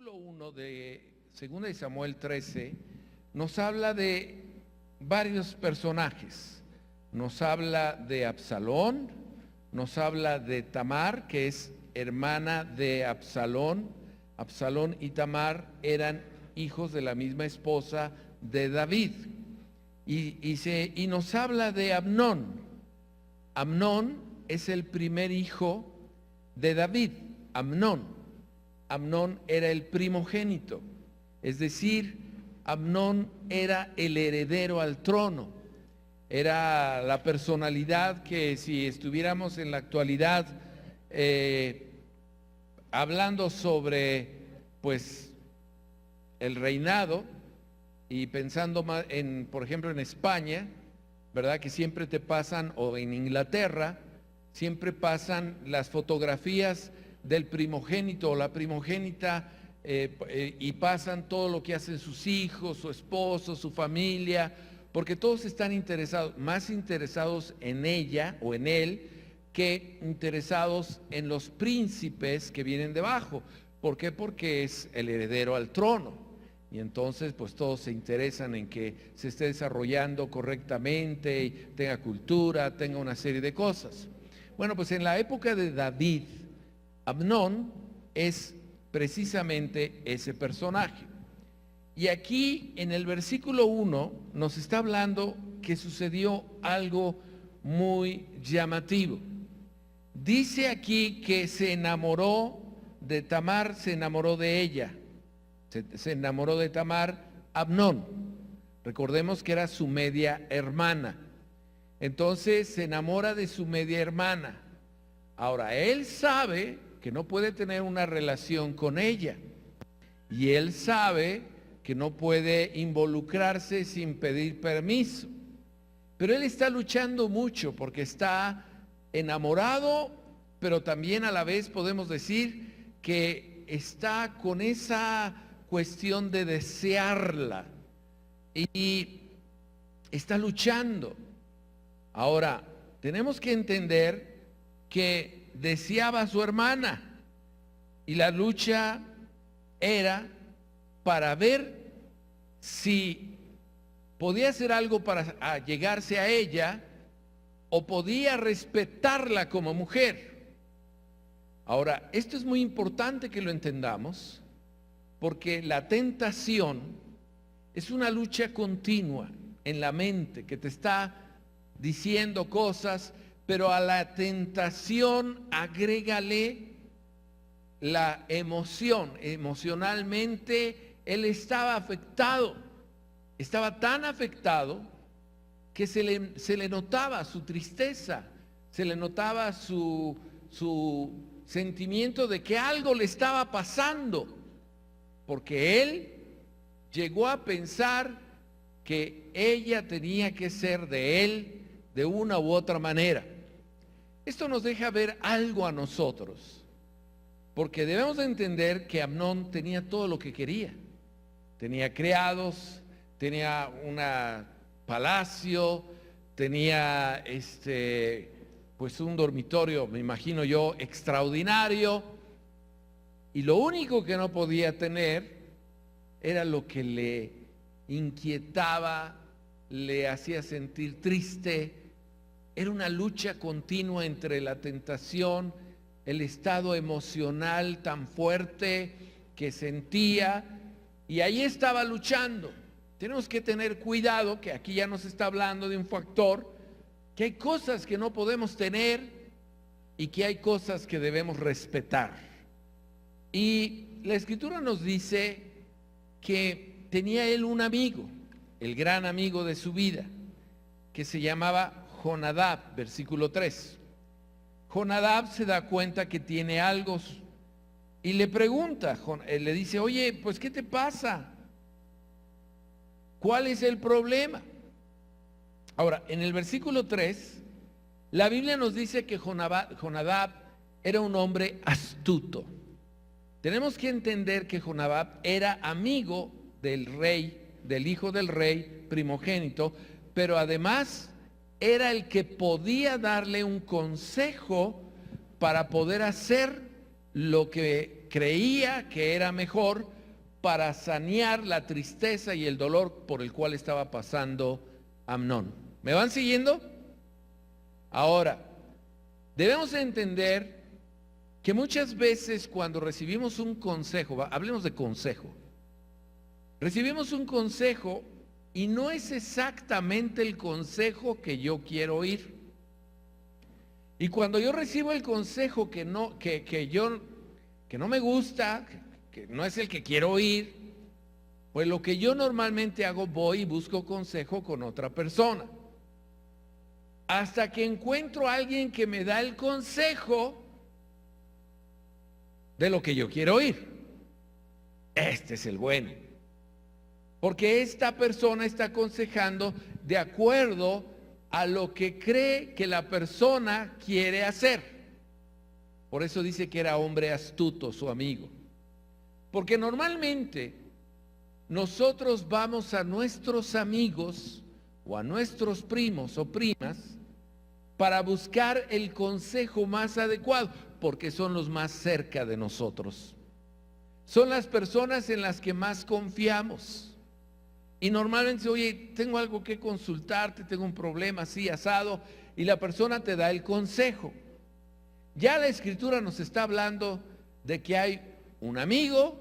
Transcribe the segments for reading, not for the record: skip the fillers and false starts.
versículo 1 de 2 de Samuel 13 nos habla de varios personajes. Nos habla de Absalón, nos habla de Tamar, que es hermana de Absalón. Absalón y Tamar eran hijos de la misma esposa de David. Y nos habla de Amnón. Amnón es el primer hijo de David. Amnón era el primogénito, es decir, Amnón era el heredero al trono, era la personalidad que, si estuviéramos en la actualidad hablando sobre pues el reinado y pensando más en, por ejemplo, en España, ¿verdad? Que siempre te pasan, o en Inglaterra, siempre pasan las fotografías del primogénito o la primogénita, y pasan todo lo que hacen sus hijos, su esposo, su familia, porque todos están interesados, más interesados en ella o en él que interesados en los príncipes que vienen debajo. ¿Por qué? Porque es el heredero al trono. Y entonces pues todos se interesan en que se esté desarrollando correctamente, y tenga cultura, tenga una serie de cosas. Bueno, pues en la época de David, Amnón es precisamente ese personaje. Y aquí en el versículo 1 nos está hablando que sucedió algo muy llamativo. Dice aquí que se enamoró de Tamar, se enamoró de ella. Se enamoró de Tamar Amnón. Recordemos que era su media hermana. Entonces se enamora de su media hermana. Ahora, él sabe que no puede tener una relación con ella. Y él sabe que no puede involucrarse sin pedir permiso. Pero él está luchando mucho porque está enamorado, pero también a la vez podemos decir que está con esa cuestión de desearla. Y está luchando. Ahora, tenemos que entender que deseaba a su hermana y la lucha era para ver si podía hacer algo para llegarse a ella o podía respetarla como mujer. Ahora, esto es muy importante que lo entendamos, porque la tentación es una lucha continua en la mente que te está diciendo cosas, pero a la tentación agrégale la emoción. Emocionalmente él estaba afectado, estaba tan afectado que se le notaba su tristeza, se le notaba su sentimiento de que algo le estaba pasando, porque él llegó a pensar que ella tenía que ser de él de una u otra manera. Esto nos deja ver algo a nosotros, porque debemos de entender que Amnón tenía todo lo que quería. Tenía criados, tenía un palacio, tenía pues un dormitorio, me imagino yo, extraordinario, y lo único que no podía tener era lo que le inquietaba, le hacía sentir triste. Era una lucha continua entre la tentación, el estado emocional tan fuerte que sentía, y ahí estaba luchando. Tenemos que tener cuidado, que aquí ya nos está hablando de un factor, que hay cosas que no podemos tener y que hay cosas que debemos respetar. Y la Escritura nos dice que tenía él un amigo, el gran amigo de su vida, que se llamaba Jonadab, versículo 3. Jonadab se da cuenta que tiene algo y le pregunta, le dice, oye, pues ¿qué te pasa? ¿Cuál es el problema? Ahora, en el versículo 3, la Biblia nos dice que Jonadab era un hombre astuto. Tenemos que entender que Jonadab era amigo del rey, del hijo del rey primogénito, pero además era el que podía darle un consejo para poder hacer lo que creía que era mejor para sanear la tristeza y el dolor por el cual estaba pasando Amnón. ¿Me van siguiendo? Ahora, debemos entender que muchas veces cuando recibimos un consejo, hablemos de consejo, recibimos un consejo y no es exactamente el consejo que yo quiero oír. Y cuando yo recibo el consejo que no me gusta, que no es el que quiero oír, pues lo que yo normalmente hago, voy y busco consejo con otra persona. Hasta que encuentro a alguien que me da el consejo de lo que yo quiero oír. Este es el bueno. Porque esta persona está aconsejando de acuerdo a lo que cree que la persona quiere hacer. Por eso dice que era hombre astuto, su amigo. Porque normalmente nosotros vamos a nuestros amigos o a nuestros primos o primas para buscar el consejo más adecuado, porque son los más cerca de nosotros. Son las personas en las que más confiamos. Y normalmente, oye, tengo algo que consultarte, tengo un problema así, asado, y la persona te da el consejo. Ya la Escritura nos está hablando de que hay un amigo,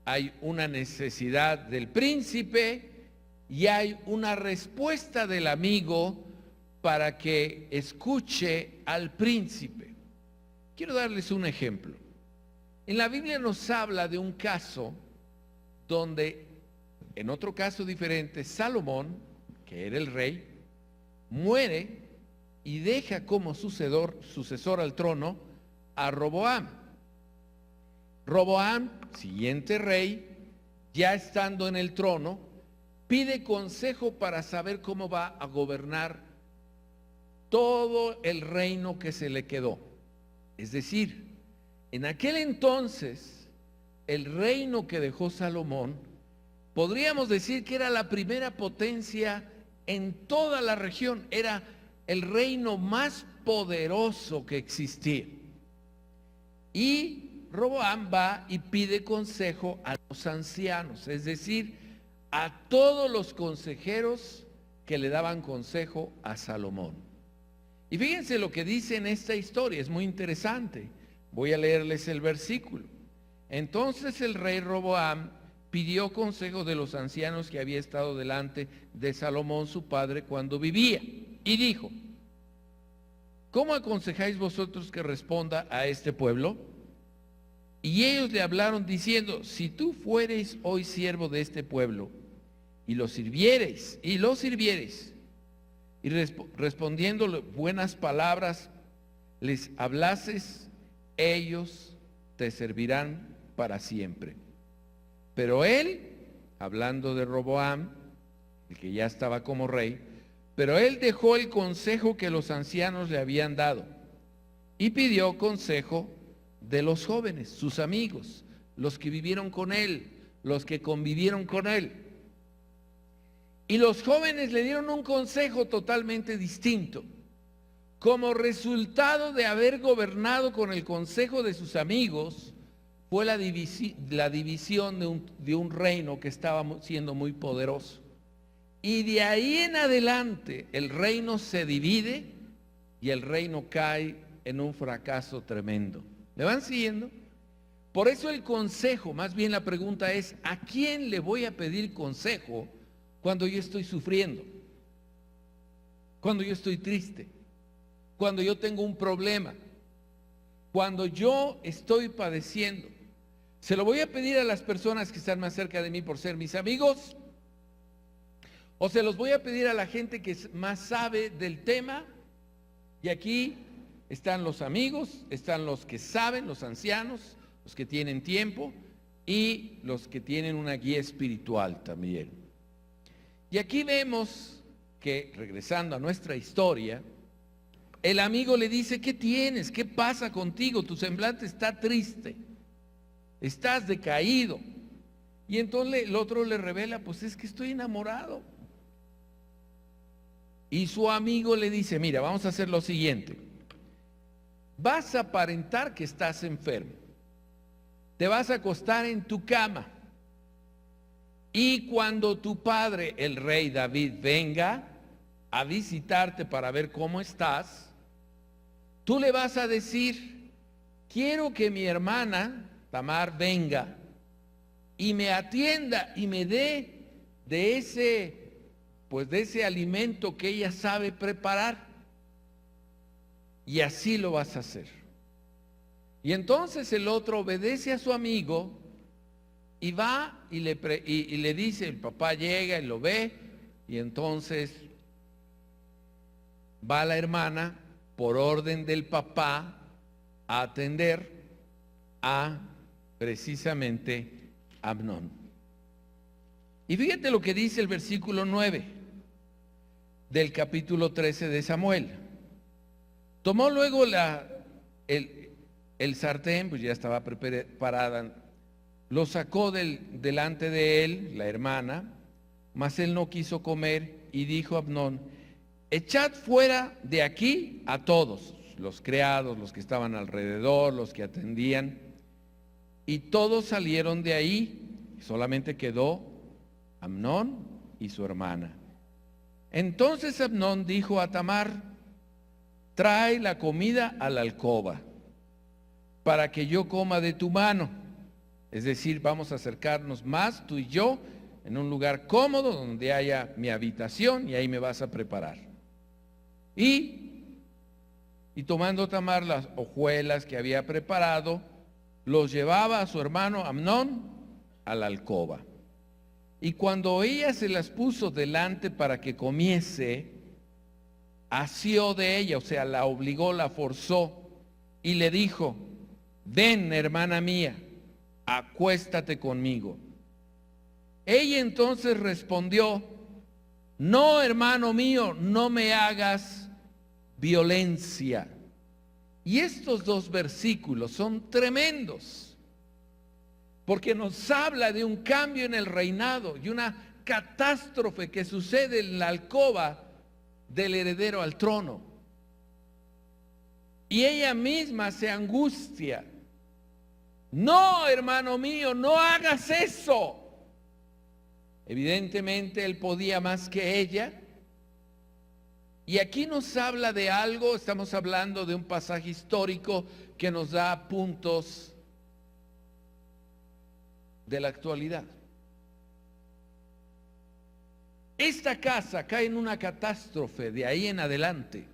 hay una necesidad del príncipe y hay una respuesta del amigo para que escuche al príncipe. Quiero darles un ejemplo. En la Biblia nos habla de un caso donde, en otro caso diferente, Salomón, que era el rey, muere y deja como sucesor al trono a Roboam. Roboam, siguiente rey, ya estando en el trono, pide consejo para saber cómo va a gobernar todo el reino que se le quedó. Es decir, en aquel entonces, el reino que dejó Salomón, podríamos decir que era la primera potencia en toda la región, era el reino más poderoso que existía. Y Roboam va y pide consejo a los ancianos, es decir, a todos los consejeros que le daban consejo a Salomón. Y fíjense lo que dice en esta historia, es muy interesante. Voy a leerles el versículo. Entonces el rey Roboam pidió consejo de los ancianos que había estado delante de Salomón su padre cuando vivía, y dijo: ¿cómo aconsejáis vosotros que responda a este pueblo? Y ellos le hablaron diciendo: si tú fueres hoy siervo de este pueblo, y lo sirviereis, y respondiéndole buenas palabras les hablases, ellos te servirán para siempre. Pero él, hablando de Roboam, el que ya estaba como rey, pero él dejó el consejo que los ancianos le habían dado y pidió consejo de los jóvenes, sus amigos, los que vivieron con él, los que convivieron con él. Y los jóvenes le dieron un consejo totalmente distinto. Como resultado de haber gobernado con el consejo de sus amigos, fue la división de un reino que estaba siendo muy poderoso. Y de ahí en adelante el reino se divide y el reino cae en un fracaso tremendo. ¿Me van siguiendo? Por eso el consejo, más bien la pregunta es: ¿a quién le voy a pedir consejo cuando yo estoy sufriendo? Cuando yo estoy triste, cuando yo tengo un problema, cuando yo estoy padeciendo. ¿Se lo voy a pedir a las personas que están más cerca de mí por ser mis amigos? ¿O se los voy a pedir a la gente que más sabe del tema? Y aquí están los amigos, están los que saben, los ancianos, los que tienen tiempo y los que tienen una guía espiritual también. Y aquí vemos que, regresando a nuestra historia, el amigo le dice: ¿qué tienes? ¿Qué pasa contigo? Tu semblante está triste, estás decaído. Y entonces el otro le revela: pues es que estoy enamorado. Y su amigo le dice: mira, vamos a hacer lo siguiente. Vas a aparentar que estás enfermo. te vas a acostar en tu cama. Y cuando tu padre, el rey David, venga a visitarte para ver cómo estás, tú le vas a decir: quiero que mi hermana Tamar venga y me atienda y me dé de ese alimento que ella sabe preparar. Y así lo vas a hacer. Y entonces el otro obedece a su amigo y va y le dice, el papá llega y lo ve, y entonces va la hermana por orden del papá a atender a precisamente Amnón. Y fíjate lo que dice el versículo 9 del capítulo 13 de Samuel. Tomó luego el sartén, pues ya estaba preparada, lo sacó delante de él, la hermana, mas él no quiso comer, y dijo a Amnón: echad fuera de aquí a todos, los criados, los que estaban alrededor, los que atendían. Y todos salieron de ahí, solamente quedó Amnón y su hermana. Entonces Amnón dijo a Tamar: trae la comida a la alcoba, para que yo coma de tu mano. Es decir, vamos a acercarnos más, tú y yo, en un lugar cómodo, donde haya mi habitación, y ahí me vas a preparar. Y tomando Tamar las hojuelas que había preparado, los llevaba a su hermano Amnón a la alcoba. Y cuando ella se las puso delante para que comiese, asió de ella, o sea, la obligó, la forzó, y le dijo: ven, hermana mía, acuéstate conmigo. Ella entonces respondió: no, hermano mío, no me hagas violencia. Y estos dos versículos son tremendos, porque nos habla de un cambio en el reinado y una catástrofe que sucede en la alcoba del heredero al trono. Y ella misma se angustia: no, hermano mío, no hagas eso. Evidentemente él podía más que ella. Y aquí nos habla de algo, estamos hablando de un pasaje histórico que nos da puntos de la actualidad. Esta casa cae en una catástrofe de ahí en adelante.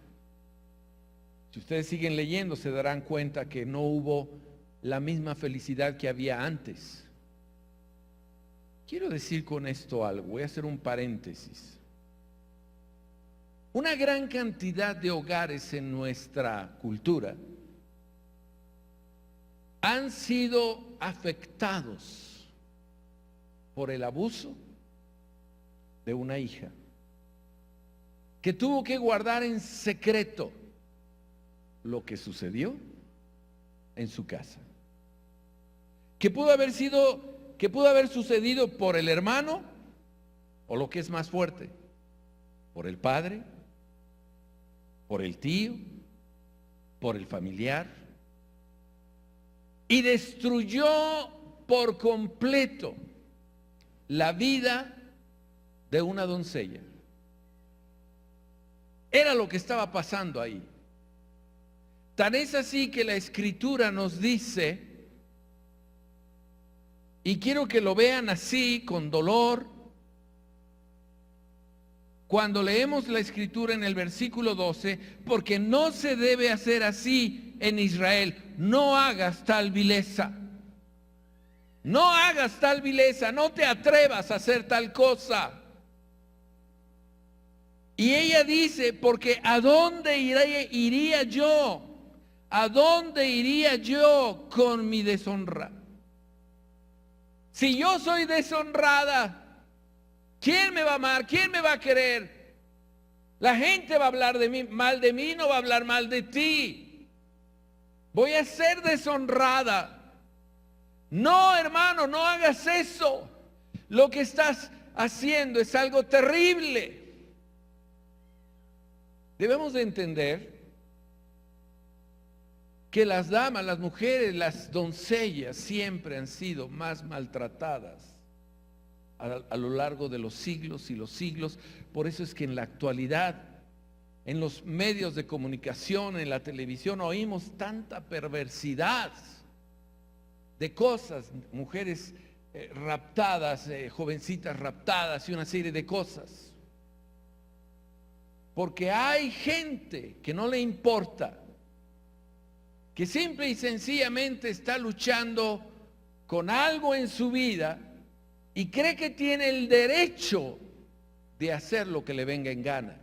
Si ustedes siguen leyendo, se darán cuenta que no hubo la misma felicidad que había antes. Quiero decir con esto algo, voy a hacer un paréntesis. Una gran cantidad de hogares en nuestra cultura han sido afectados por el abuso de una hija que tuvo que guardar en secreto lo que sucedió en su casa, que pudo haber sucedido por el hermano, o lo que es más fuerte, por el padre, por el tío, por el familiar, y destruyó por completo la vida de una doncella. Era lo que estaba pasando ahí. Tan es así que la Escritura nos dice, y quiero que lo vean así, con dolor, cuando leemos la Escritura en el versículo 12, porque no se debe hacer así en Israel: no hagas tal vileza. No hagas tal vileza, no te atrevas a hacer tal cosa. Y ella dice: porque ¿a dónde iría yo? ¿A dónde iría yo con mi deshonra? Si yo soy deshonrada, ¿quién me va a amar? ¿Quién me va a querer? La gente va a hablar mal de mí, no va a hablar mal de ti. Voy a ser deshonrada. No, hermano, no hagas eso. Lo que estás haciendo es algo terrible. Debemos de entender que las damas, las mujeres, las doncellas siempre han sido más maltratadas a lo largo de los siglos y los siglos. Por eso es que en la actualidad, en los medios de comunicación, en la televisión, oímos tanta perversidad de cosas, mujeres raptadas, jovencitas raptadas y una serie de cosas. Porque hay gente que no le importa, que simple y sencillamente está luchando con algo en su vida y cree que tiene el derecho de hacer lo que le venga en gana.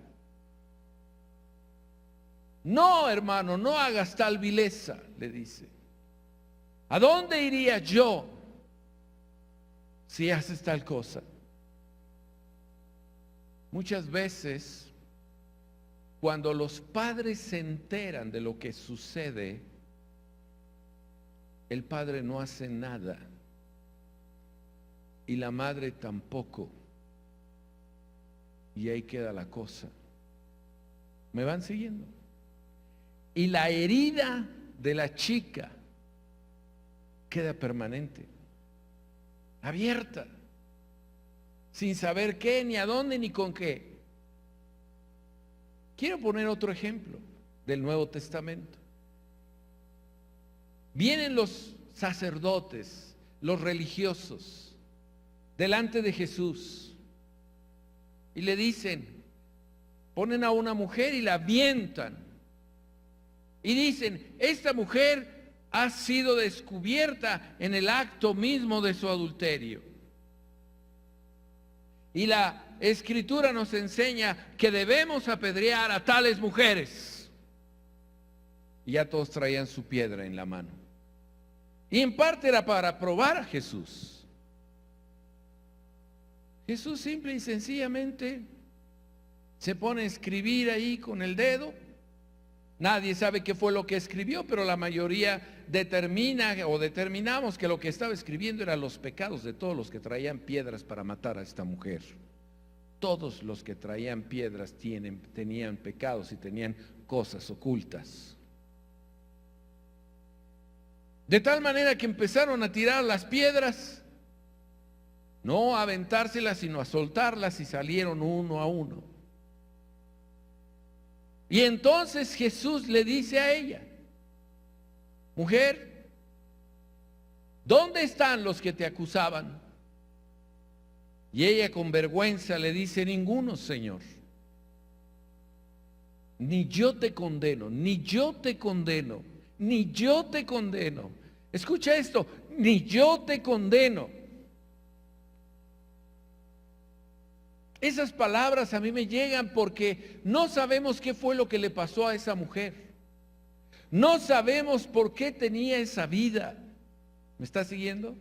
No, hermano, no hagas tal vileza, le dice. ¿A dónde iría yo si haces tal cosa? Muchas veces, cuando los padres se enteran de lo que sucede, el padre no hace nada y la madre tampoco. Y ahí queda la cosa. ¿Me van siguiendo? Y la herida de la chica queda permanente, abierta, sin saber qué, ni a dónde, ni con qué. Quiero poner otro ejemplo del Nuevo Testamento. Vienen los sacerdotes, los religiosos, delante de Jesús y le dicen, ponen a una mujer y la avientan y dicen, esta mujer ha sido descubierta en el acto mismo de su adulterio. Y la Escritura nos enseña que debemos apedrear a tales mujeres. Y ya todos traían su piedra en la mano. Y en parte era para probar a Jesús. Jesús simple y sencillamente se pone a escribir ahí con el dedo. Nadie sabe qué fue lo que escribió, pero la mayoría determinamos que lo que estaba escribiendo eran los pecados de todos los que traían piedras para matar a esta mujer. Todos los que traían piedras tenían pecados y tenían cosas ocultas. De tal manera que empezaron a tirar las piedras, no a aventárselas, sino a soltarlas, y salieron uno a uno. Y entonces Jesús le dice a ella, mujer, ¿dónde están los que te acusaban? Y ella con vergüenza le dice, ninguno, Señor. Ni yo te condeno, ni yo te condeno, ni yo te condeno. Escucha esto, ni yo te condeno. Esas palabras a mí me llegan porque no sabemos qué fue lo que le pasó a esa mujer. No sabemos por qué tenía esa vida. ¿Me está siguiendo?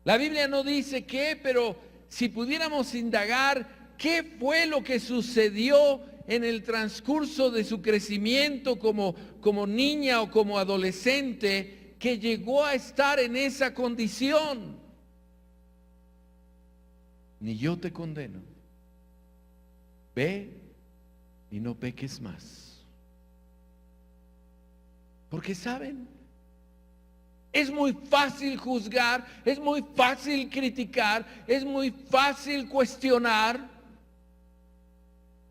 La Biblia no dice qué, pero si pudiéramos indagar qué fue lo que sucedió en el transcurso de su crecimiento como niña o como adolescente, que llegó a estar en esa condición. Ni yo te condeno. Ve y no peques más. Porque saben, es muy fácil juzgar, es muy fácil criticar, es muy fácil cuestionar,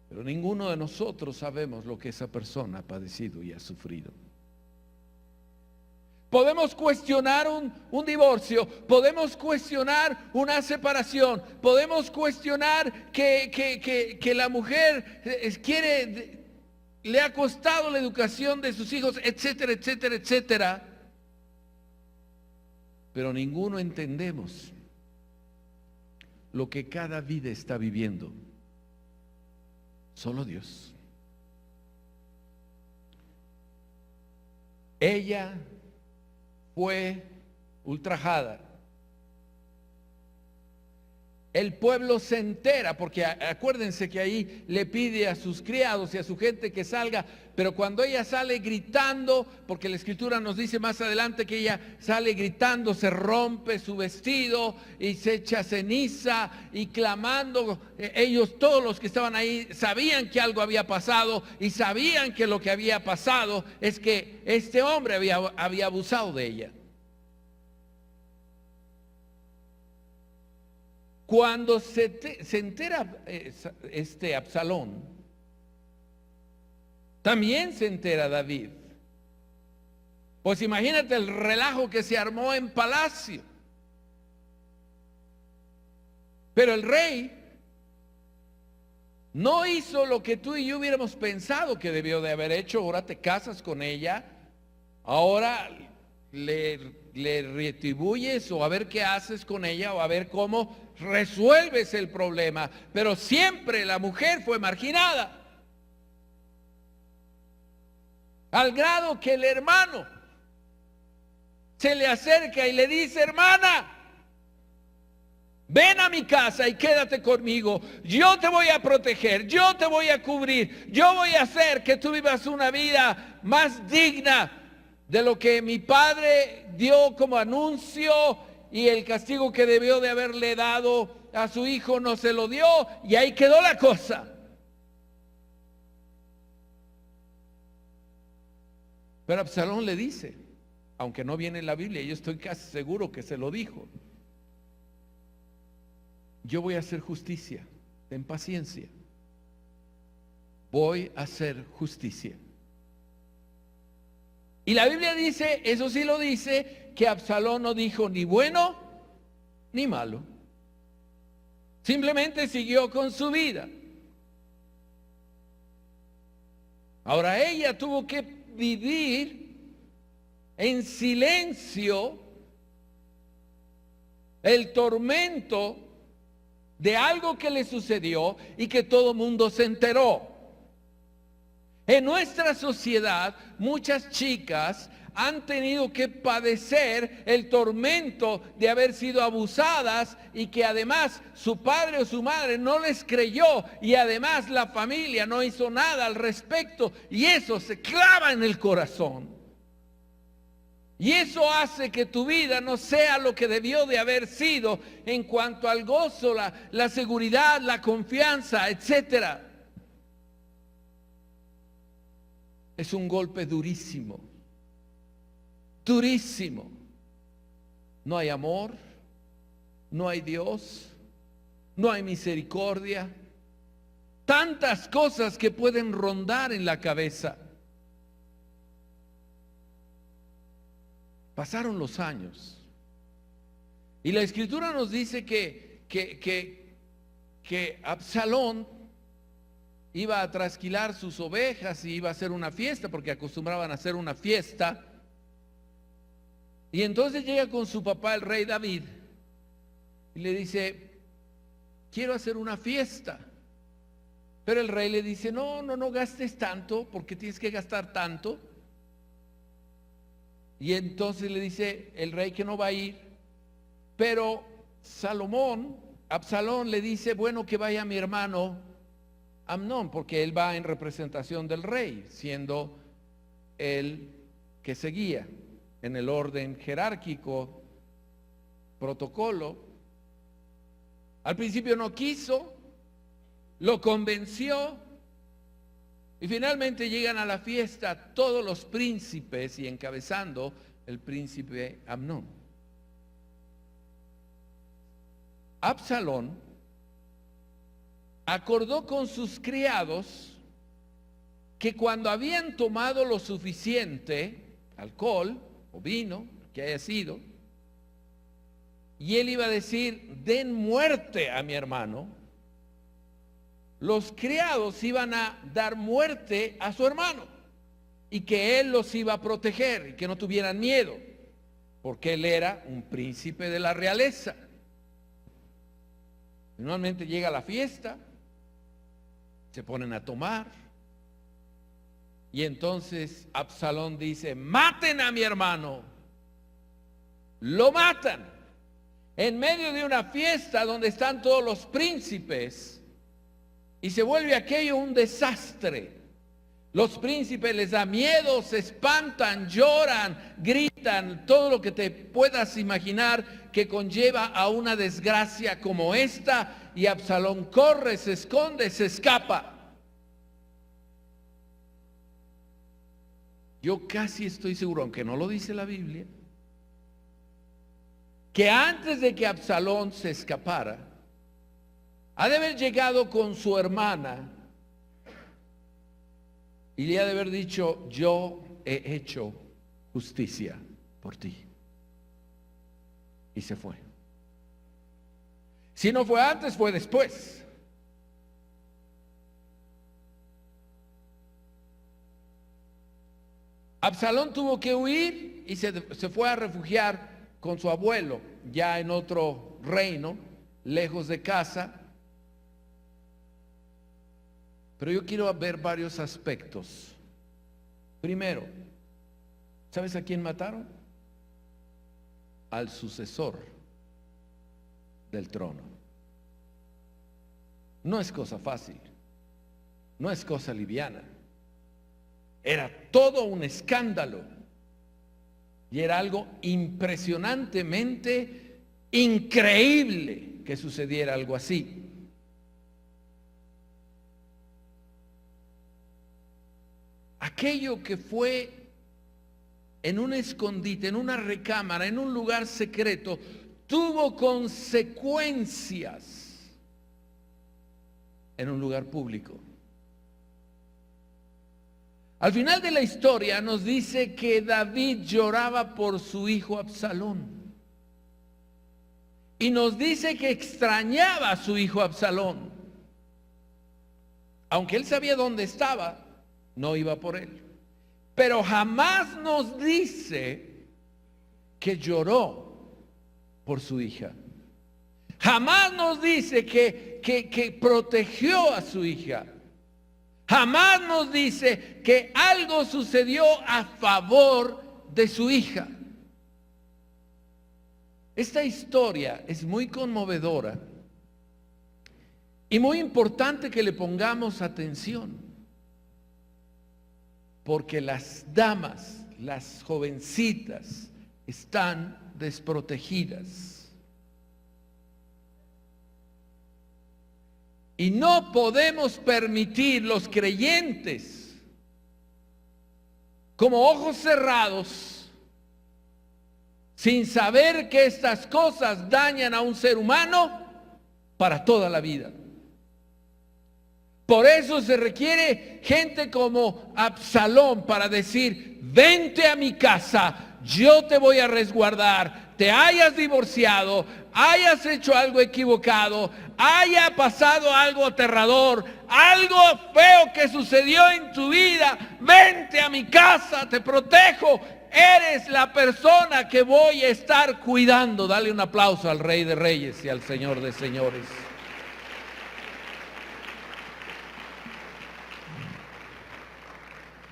pero ninguno de nosotros sabemos lo que esa persona ha padecido y ha sufrido. Podemos cuestionar un divorcio, podemos cuestionar una separación, podemos cuestionar que la mujer le ha costado la educación de sus hijos, etcétera, etcétera, etcétera. Pero ninguno entendemos lo que cada vida está viviendo. Solo Dios. Ella fue ultrajada. el pueblo se entera, porque acuérdense que ahí le pide a sus criados y a su gente que salga, pero cuando ella sale gritando, porque la escritura nos dice más adelante que ella sale gritando, se rompe su vestido y se echa ceniza y clamando, ellos todos los que estaban ahí sabían que algo había pasado y sabían que lo que había pasado es que este hombre había abusado de ella. Cuando se entera Absalón, también se entera David. Pues imagínate el relajo que se armó en palacio. Pero el rey no hizo lo que tú y yo hubiéramos pensado que debió de haber hecho. Ahora te casas con ella, ahora le retribuyes o a ver qué haces con ella o a ver cómo resuelves el problema. Pero siempre la mujer fue marginada, al grado que el hermano se le acerca y le dice: hermana, ven a mi casa y quédate conmigo, yo te voy a proteger, yo te voy a cubrir, yo voy a hacer que tú vivas una vida más digna de lo que mi padre dio como anuncio, y el castigo que debió de haberle dado a su hijo no se lo dio, y ahí quedó la cosa. Pero Absalón le dice, aunque no viene en la Biblia, yo estoy casi seguro que se lo dijo: yo voy a hacer justicia, ten paciencia, voy a hacer justicia. Y la Biblia dice, eso sí lo dice, que Absalón no dijo ni bueno ni malo. Simplemente siguió con su vida. Ahora ella tuvo que vivir en silencio el tormento de algo que le sucedió y que todo el mundo se enteró. En nuestra sociedad, muchas chicas han tenido que padecer el tormento de haber sido abusadas y que además su padre o su madre no les creyó y además la familia no hizo nada al respecto, y eso se clava en el corazón. Y eso hace que tu vida no sea lo que debió de haber sido en cuanto al gozo, la seguridad, la confianza, etcétera. Es un golpe durísimo, durísimo. No hay amor, no hay Dios, no hay misericordia. Tantas cosas que pueden rondar en la cabeza. Pasaron los años y la escritura nos dice que Absalón iba a trasquilar sus ovejas y iba a hacer una fiesta, porque acostumbraban a hacer una fiesta. Y entonces llega con su papá, el rey David, y le dice: quiero hacer una fiesta. Pero el rey le dice: no gastes tanto, porque tienes que gastar tanto. Y entonces le dice el rey que no va a ir. Pero Absalón le dice: bueno, que vaya mi hermano Amnón, porque él va en representación del rey, siendo el que seguía en el orden jerárquico, protocolo. Al principio no quiso, lo convenció, y finalmente llegan a la fiesta todos los príncipes y encabezando el príncipe Amnón. Absalón acordó con sus criados que cuando habían tomado lo suficiente, alcohol o vino, que haya sido, y él iba a decir: den muerte a mi hermano, los criados iban a dar muerte a su hermano y que él los iba a proteger y que no tuvieran miedo, porque él era un príncipe de la realeza. Finalmente llega la fiesta, se ponen a tomar, y entonces Absalón dice: maten a mi hermano. Lo matan. en medio de una fiesta donde están todos los príncipes, y se vuelve aquello un desastre. Los príncipes les da miedo, se espantan, lloran, gritan, todo lo que te puedas imaginar que conlleva a una desgracia como esta, y Absalón corre, se esconde, se escapa. Yo casi estoy seguro, aunque no lo dice la Biblia, que antes de que Absalón se escapara, ha de haber llegado con su hermana y le ha de haber dicho: yo he hecho justicia por ti. Y se fue. Si no fue antes, fue después. Absalón tuvo que huir y se fue a refugiar con su abuelo, ya en otro reino, lejos de casa. Pero yo quiero ver varios aspectos. Primero, ¿sabes a quién mataron? Al sucesor del trono. No es cosa fácil, no es cosa liviana. Era todo un escándalo y era algo impresionantemente increíble que sucediera algo así. Aquello que fue en un escondite, en una recámara, en un lugar secreto, tuvo consecuencias en un lugar público. Al final de la historia nos dice que David lloraba por su hijo Absalón. Y nos dice que extrañaba a su hijo Absalón. Aunque él sabía dónde estaba, no iba por él. Pero jamás nos dice que lloró por su hija. Jamás nos dice que protegió a su hija. Jamás nos dice que algo sucedió a favor de su hija. Esta historia es muy conmovedora y muy importante que le pongamos atención, porque las damas, las jovencitas, están desprotegidas. Y no podemos permitir los creyentes, como ojos cerrados, sin saber que estas cosas dañan a un ser humano para toda la vida. Por eso se requiere gente como Absalón para decir: vente a mi casa, yo te voy a resguardar, te hayas divorciado, hayas hecho algo equivocado, haya pasado algo aterrador, algo feo que sucedió en tu vida, vente a mi casa, te protejo, eres la persona que voy a estar cuidando. Dale un aplauso al Rey de Reyes y al Señor de Señores.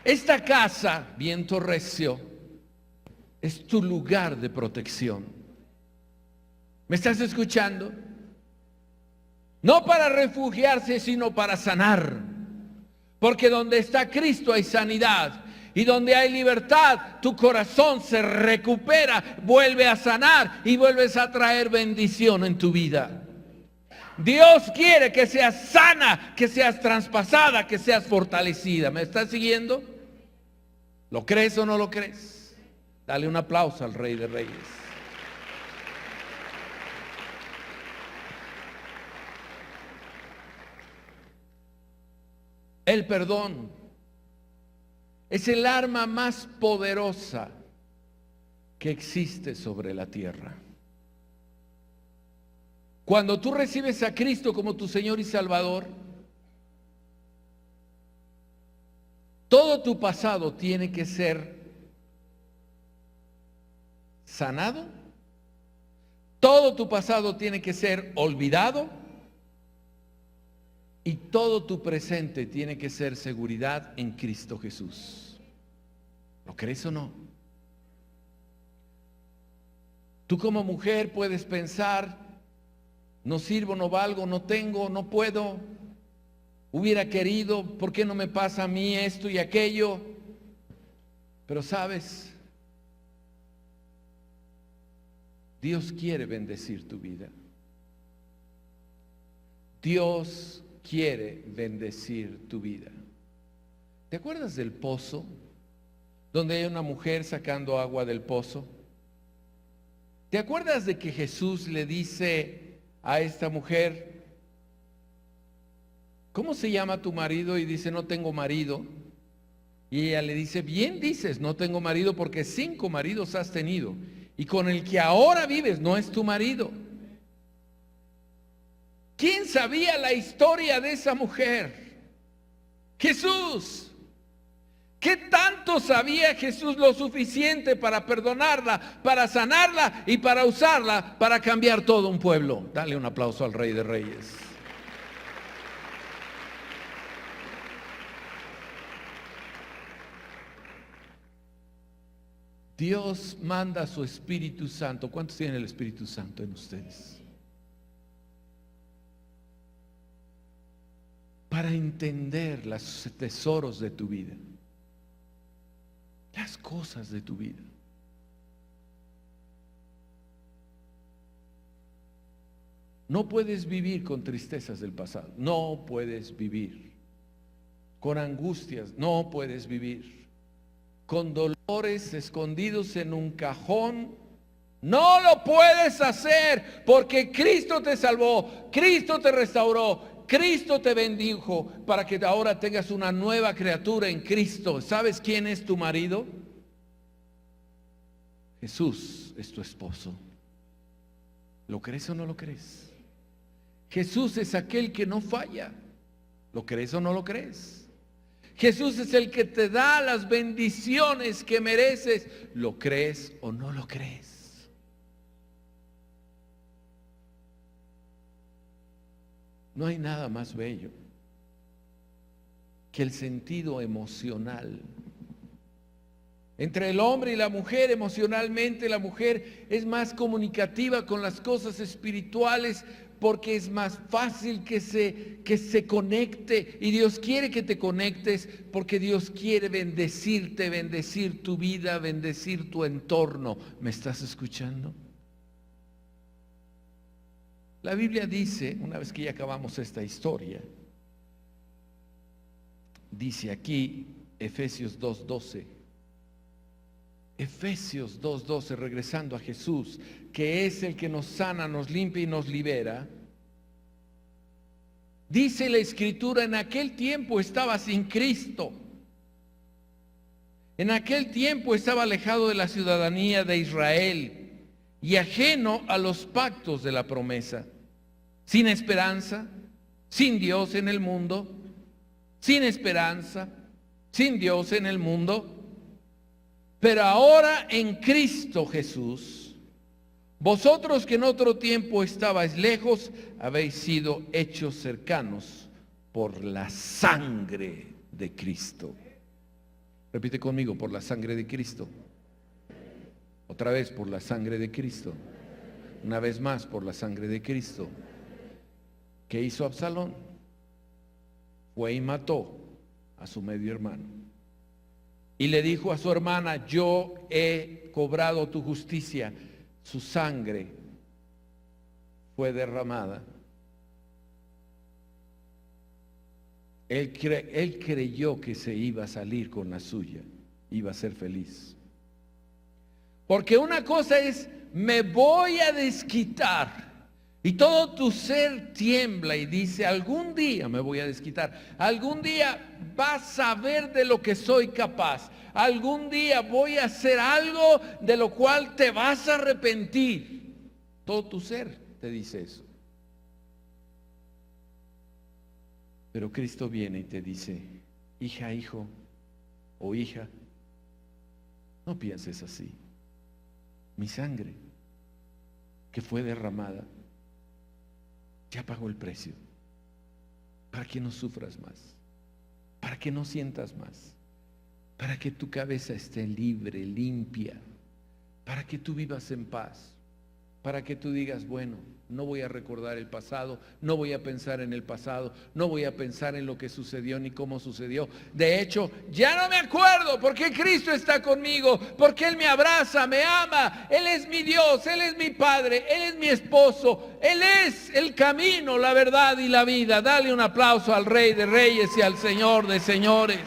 Esta casa, viento recio, es tu lugar de protección. ¿Me estás escuchando? No para refugiarse, sino para sanar. Porque donde está Cristo hay sanidad. Y donde hay libertad, tu corazón se recupera, vuelve a sanar y vuelves a traer bendición en tu vida. Dios quiere que seas sana, que seas traspasada, que seas fortalecida. ¿Me estás siguiendo? ¿Lo crees o no lo crees? Dale un aplauso al Rey de Reyes. El perdón es el arma más poderosa que existe sobre la tierra. Cuando tú recibes a Cristo como tu Señor y Salvador, todo tu pasado tiene que ser sanado, todo tu pasado tiene que ser olvidado y todo tu presente tiene que ser seguridad en Cristo Jesús. ¿Lo crees o no? Tú como mujer puedes pensar, no sirvo, no valgo, no tengo, no puedo, hubiera querido, ¿por qué no me pasa a mí esto y aquello? Pero sabes, Dios quiere bendecir tu vida. Dios quiere bendecir tu vida. ¿Te acuerdas del pozo? Donde hay una mujer sacando agua del pozo. ¿Te acuerdas de que Jesús le dice a esta mujer, ¿cómo se llama tu marido? Y dice, no tengo marido. Y ella le dice, bien dices, no tengo marido porque 5 maridos has tenido. Y con el que ahora vives no es tu marido. ¿Quién sabía la historia de esa mujer? Jesús. ¿Qué tanto sabía Jesús lo suficiente para perdonarla, para sanarla y para usarla para cambiar todo un pueblo? Dale un aplauso al Rey de Reyes. Dios manda a su Espíritu Santo. ¿Cuántos tienen el Espíritu Santo en ustedes? Para entender los tesoros de tu vida, las cosas de tu vida. No puedes vivir con tristezas del pasado, no puedes vivir con angustias, no puedes vivir con dolores escondidos en un cajón. No lo puedes hacer porque Cristo te salvó, Cristo te restauró, Cristo te bendijo para que ahora tengas una nueva criatura en Cristo. ¿Sabes quién es tu marido? Jesús es tu esposo. ¿Lo crees o no lo crees? Jesús es aquel que no falla. ¿Lo crees o no lo crees? Jesús es el que te da las bendiciones que mereces. ¿Lo crees o no lo crees? No hay nada más bello que el sentido emocional. Entre el hombre y la mujer, emocionalmente, la mujer es más comunicativa con las cosas espirituales porque es más fácil que se conecte. Y Dios quiere que te conectes porque Dios quiere bendecirte, bendecir tu vida, bendecir tu entorno. ¿Me estás escuchando? La Biblia dice, una vez que ya acabamos esta historia, dice aquí Efesios 2:12. Efesios 2:12, regresando a Jesús, que es el que nos sana, nos limpia y nos libera. Dice la Escritura, en aquel tiempo estaba sin Cristo. En aquel tiempo estaba alejado de la ciudadanía de Israel y ajeno a los pactos de la promesa, sin esperanza, sin Dios en el mundo, sin esperanza, sin Dios en el mundo. Pero ahora en Cristo Jesús, vosotros que en otro tiempo estabais lejos, habéis sido hechos cercanos por la sangre de Cristo. Repite conmigo, por la sangre de Cristo. Otra vez, por la sangre de Cristo. Una vez más, por la sangre de Cristo. ¿Qué hizo Absalón? Fue y mató a su medio hermano. Y le dijo a su hermana, yo he cobrado tu justicia. Su sangre fue derramada. Él creyó que se iba a salir con la suya, iba a ser feliz. Porque una cosa es, me voy a desquitar. Y todo tu ser tiembla y dice, algún día me voy a desquitar. Algún día vas a ver de lo que soy capaz. Algún día voy a hacer algo de lo cual te vas a arrepentir. Todo tu ser te dice eso. Pero Cristo viene y te dice, hija, hijo o hija, no pienses así. Mi sangre que fue derramada ya pagó el precio para que no sufras más, para que no sientas más, para que tu cabeza esté libre, limpia, para que tú vivas en paz. para que tú digas, bueno, no voy a recordar el pasado, no voy a pensar en el pasado, no voy a pensar en lo que sucedió ni cómo sucedió. De hecho, ya no me acuerdo porque Cristo está conmigo, porque Él me abraza, me ama, Él es mi Dios, Él es mi Padre, Él es mi esposo, Él es el camino, la verdad y la vida. Dale un aplauso al Rey de Reyes y al Señor de Señores.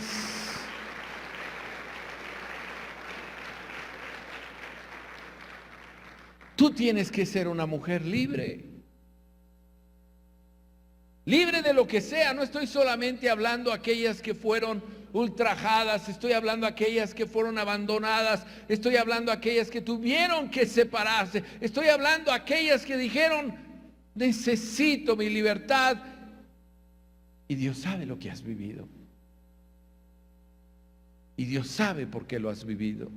Tú tienes que ser una mujer libre. Libre de lo que sea. No estoy solamente hablando de aquellas que fueron ultrajadas. Estoy hablando de aquellas que fueron abandonadas. Estoy hablando de aquellas que tuvieron que separarse. Estoy hablando de aquellas que dijeron, necesito mi libertad. Y Dios sabe lo que has vivido. Y Dios sabe por qué lo has vivido.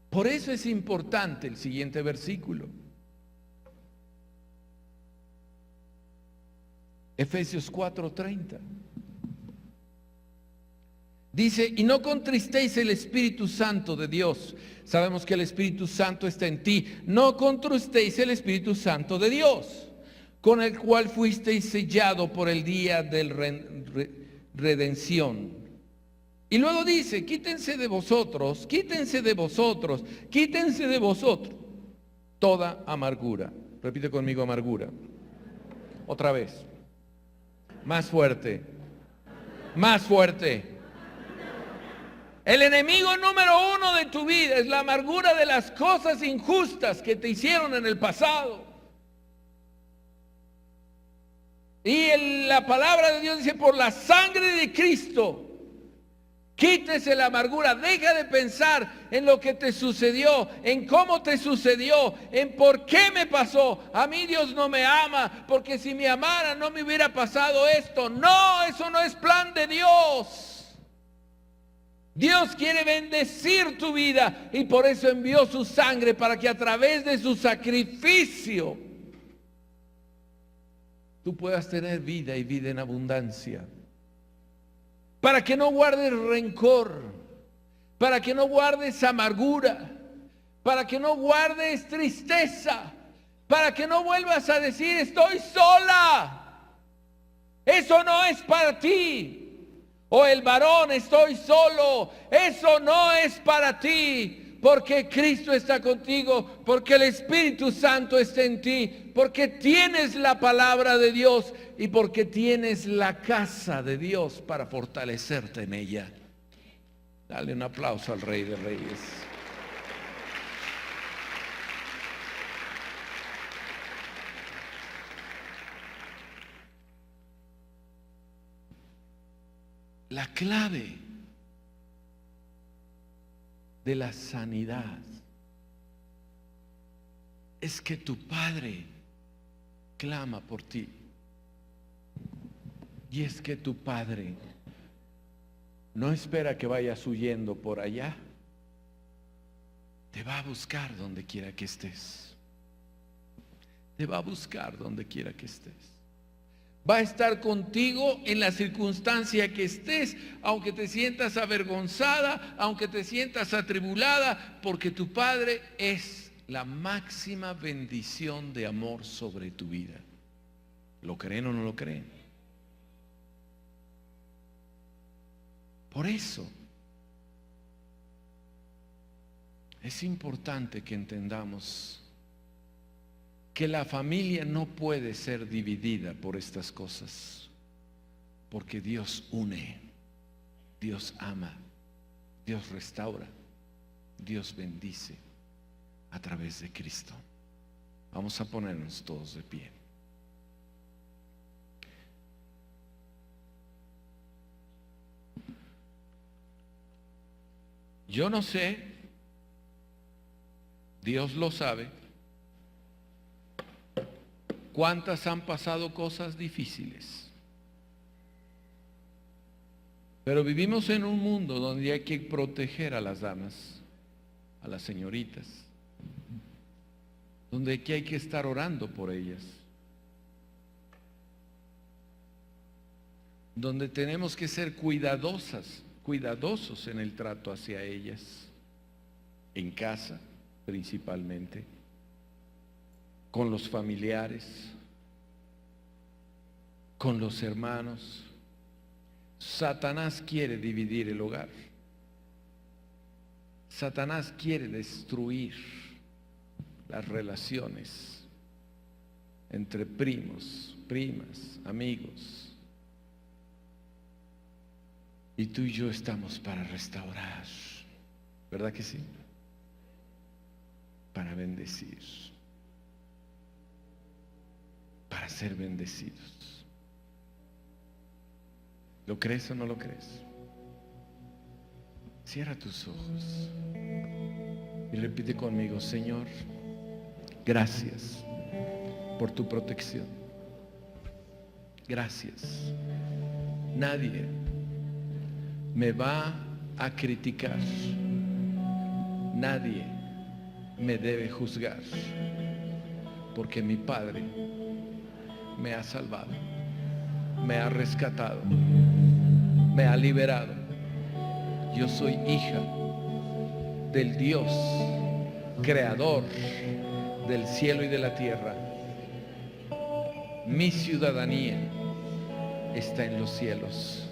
Por eso es importante el siguiente versículo. Efesios 4:30. Dice, y no contristéis el Espíritu Santo de Dios. Sabemos que el Espíritu Santo está en ti. No contristéis el Espíritu Santo de Dios, con el cual fuisteis sellado por el día de redención. Y luego dice, quítense de vosotros toda amargura. Repite conmigo, amargura. Otra vez. Más fuerte. Más fuerte. El enemigo número uno de tu vida es la amargura de las cosas injustas que te hicieron en el pasado. Y la palabra de Dios dice, por la sangre de Cristo, quítese la amargura. Deja de pensar en lo que te sucedió, en cómo te sucedió, en por qué me pasó. A mí Dios no me ama, porque si me amara no me hubiera pasado esto. No, eso no es plan de Dios. Dios quiere bendecir tu vida y por eso envió su sangre, para que a través de su sacrificio tú puedas tener vida y vida en abundancia. Para que no guardes rencor, para que no guardes amargura, para que no guardes tristeza, para que no vuelvas a decir estoy sola. Eso no es para ti. O el varón, estoy solo. Eso no es para ti. Porque Cristo está contigo, porque el Espíritu Santo está en ti, porque tienes la palabra de Dios y porque tienes la casa de Dios para fortalecerte en ella. Dale un aplauso al Rey de Reyes. La clave de la sanidad es que tu Padre clama por ti. Y es que tu Padre no espera que vayas huyendo por allá. Te va a buscar donde quiera que estés. Te va a buscar donde quiera que estés. Va a estar contigo en la circunstancia que estés, aunque te sientas avergonzada, aunque te sientas atribulada, porque tu Padre es la máxima bendición de amor sobre tu vida. ¿Lo creen o no lo creen? Por eso es importante que entendamos que la familia no puede ser dividida por estas cosas, porque Dios une, Dios ama, Dios restaura, Dios bendice a través de Cristo. Vamos a ponernos todos de pie. Yo no sé, Dios lo sabe, cuántas han pasado cosas difíciles. Pero vivimos en un mundo donde hay que proteger a las damas, a las señoritas, donde aquí hay que estar orando por ellas, donde tenemos que ser cuidadosos en el trato hacia ellas. en casa principalmente, con los familiares, con los hermanos. Satanás quiere dividir el hogar. Satanás quiere destruir las relaciones entre primos, primas, amigos. Y tú y yo estamos para restaurar, ¿verdad que sí? Para bendecir, para ser bendecidos. ¿Lo crees o no lo crees? Cierra tus ojos y repite conmigo: Señor, gracias por tu protección. Gracias. Nadie me va a criticar. Nadie me debe juzgar, porque mi Padre me ha salvado, me ha rescatado, me ha liberado. Yo soy hija del Dios creador del cielo y de la tierra. Mi ciudadanía está en los cielos.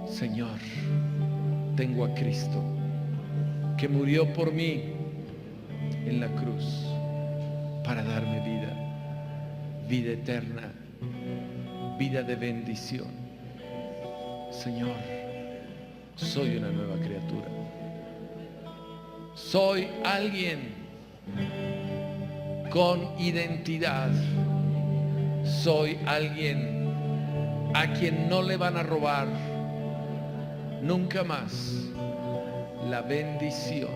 Señor, tengo a Cristo que murió por mí en la cruz para darme vida, vida eterna, vida de bendición. Señor, soy una nueva criatura. Soy alguien con identidad. Soy alguien a quien no le van a robar nunca más la bendición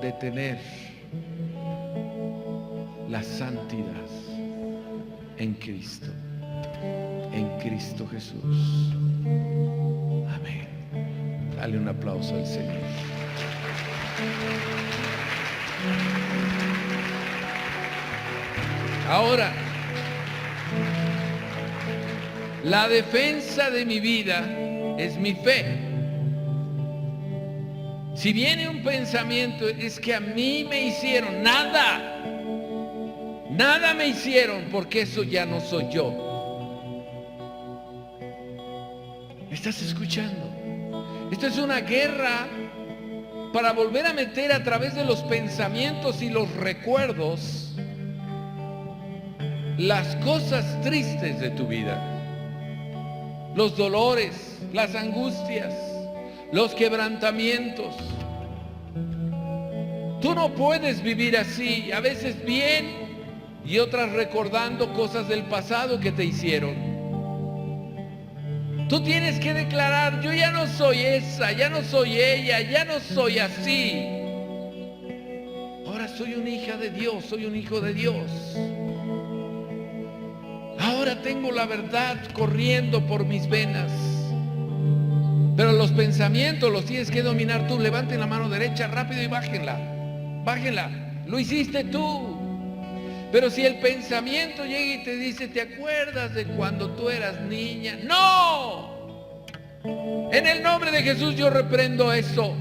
de tener la santidad en Cristo Jesús. Amén. Dale un aplauso al Señor. Ahora, la defensa de mi vida es mi fe. Si viene un pensamiento, es que a mí me hicieron nada me hicieron, porque eso ya no soy yo. ¿Me estás escuchando? Esto es una guerra para volver a meter a través de los pensamientos y los recuerdos las cosas tristes de tu vida, los dolores, las angustias, los quebrantamientos. Tú no puedes vivir así, a veces bien y otras recordando cosas del pasado que te hicieron. Tú tienes que declarar: yo ya no soy esa, ya no soy ella, ya no soy así. Ahora soy una hija de Dios, soy un hijo de Dios. Ahora tengo la verdad corriendo por mis venas. Pero los pensamientos los tienes que dominar tú. Levanten la mano derecha rápido y bájenla. Bájenla. Lo hiciste tú. Pero si el pensamiento llega y te dice: ¿te acuerdas de cuando tú eras niña? ¡No! En el nombre de Jesús yo reprendo eso.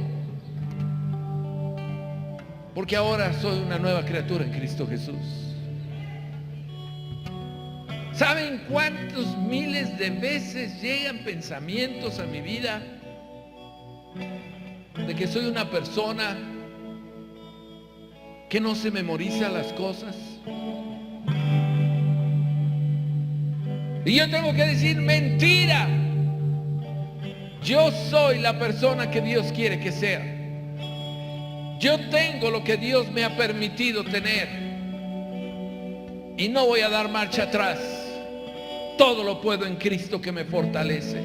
Porque ahora soy una nueva criatura en Cristo Jesús. ¿Saben cuántos miles de veces llegan pensamientos a mi vida de que soy una persona que no se memoriza las cosas? Y yo tengo que decir: mentira. Yo soy la persona que Dios quiere que sea. Yo tengo lo que Dios me ha permitido tener. Y no voy a dar marcha atrás. Todo lo puedo en Cristo que me fortalece.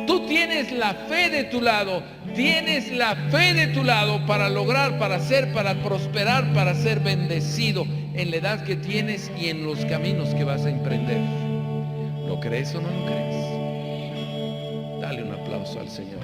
Tú tienes la fe de tu lado. Tienes la fe de tu lado para lograr, para hacer, para prosperar, para ser bendecido en la edad que tienes y en los caminos que vas a emprender. ¿Lo crees o no lo crees? Dale un aplauso al Señor.